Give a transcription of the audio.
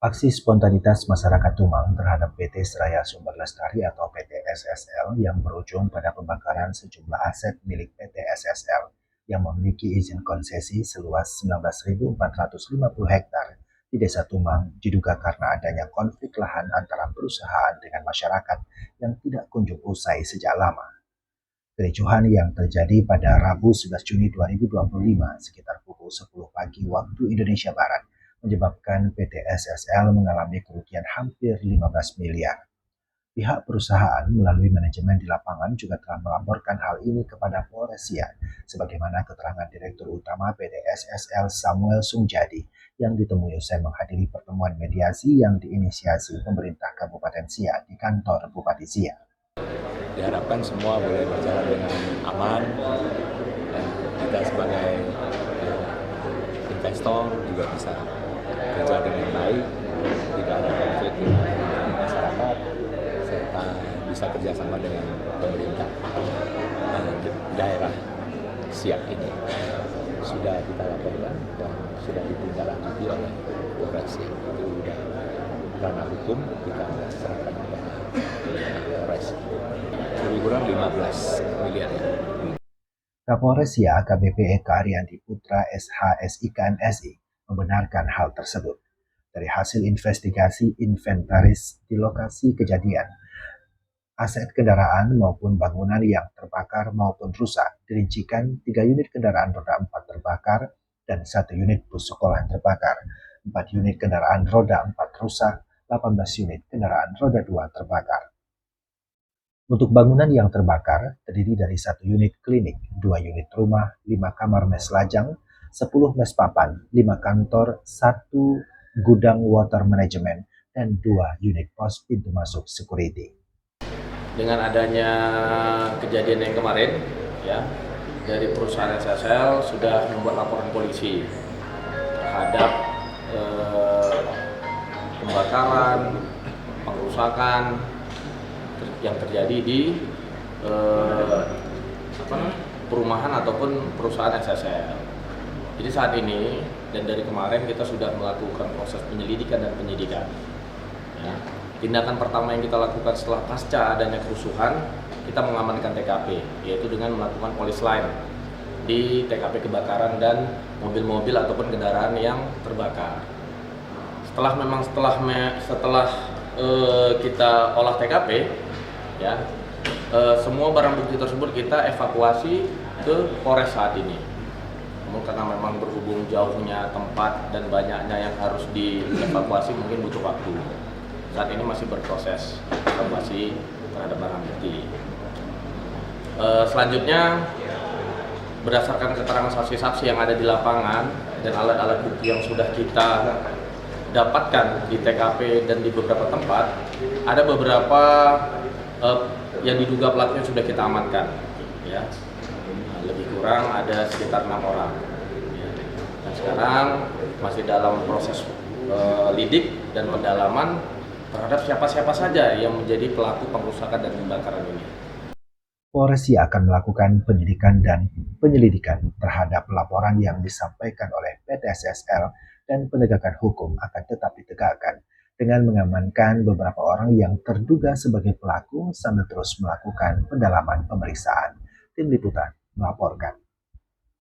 Aksi spontanitas masyarakat Tumang terhadap PT Seraya Sumber Lestari atau PT SSL yang berujung pada pembakaran sejumlah aset milik PT SSL yang memiliki izin konsesi seluas 19.450 hektar di Desa Tumang diduga karena adanya konflik lahan antara perusahaan dengan masyarakat yang tidak kunjung usai sejak lama. Kericuhan yang terjadi pada Rabu 11 Juni 2025 sekitar pukul 10 pagi waktu Indonesia Barat menyebabkan PT SSL mengalami kerugian hampir 15 miliar. Pihak perusahaan melalui manajemen di lapangan juga telah melaporkan hal ini kepada Polres Siak, sebagaimana keterangan Direktur Utama PT SSL Samuel Sungjadi yang ditemui usai menghadiri pertemuan mediasi yang diinisiasi pemerintah Kabupaten Siak di kantor Bupati Siak. Diharapkan semua boleh berjalan dengan aman dan kita sebagai investor juga bisa kerja dengan baik, tidak ada konflik dengan masyarakat, serta bisa kerjasama dengan pemerintah daerah Siak ini. Sudah kita laporkan dan sudah ditindaklanjuti oleh Polres Siak. Itu sudah ranah hukum, kita serahkan kepada Polres. Lebih kurang 15 miliar ya. Kapolres Siak AKBP Eka Ariandi Putra SHSIKMSI membenarkan hal tersebut. Dari hasil investigasi inventaris di lokasi kejadian, aset kendaraan maupun bangunan yang terbakar maupun rusak dirincikan 3 unit kendaraan roda 4 terbakar dan 1 unit bus sekolah terbakar, 4 unit kendaraan roda 4 rusak, 18 unit kendaraan roda 2 terbakar. Untuk bangunan yang terbakar terdiri dari 1 unit klinik, 2 unit rumah, 5 kamar mes lajang, 10 mes papan, 5 kantor, 1 gudang water management, dan 2 unit pos pintu masuk security. Dengan adanya kejadian yang kemarin, ya, dari perusahaan SSL sudah membuat laporan polisi terhadap pembakaran, pengrusakan yang terjadi di perumahan ataupun perusahaan SSL. Jadi saat ini dan dari kemarin kita sudah melakukan proses penyelidikan dan penyidikan. Ya. Tindakan pertama yang kita lakukan setelah pasca adanya kerusuhan, kita mengamankan TKP, yaitu dengan melakukan polis line di TKP kebakaran dan mobil-mobil ataupun kendaraan yang terbakar. Setelah kita olah TKP, ya, semua barang bukti tersebut kita evakuasi ke Polres saat ini. Namun karena memang berhubung jauhnya tempat dan banyaknya yang harus dievakuasi mungkin butuh waktu. Saat ini masih berproses evakuasi terhadap barang bukti. Selanjutnya berdasarkan keterangan saksi-saksi yang ada di lapangan dan alat-alat bukti yang sudah kita dapatkan di TKP dan di beberapa tempat, ada beberapa yang diduga pelakunya sudah kita amankan, ya. Lebih kurang ada sekitar 6 orang, ya. Dan sekarang masih dalam proses lidik dan pendalaman terhadap siapa-siapa saja yang menjadi pelaku pengrusakan dan pembakaran ini. Polres Siak akan melakukan penyidikan dan penyelidikan terhadap laporan yang disampaikan oleh PT SSL dan penegakan hukum akan tetap ditegakkan dengan mengamankan beberapa orang yang terduga sebagai pelaku sambil terus melakukan pendalaman pemeriksaan. Tim Liputan melaporkan.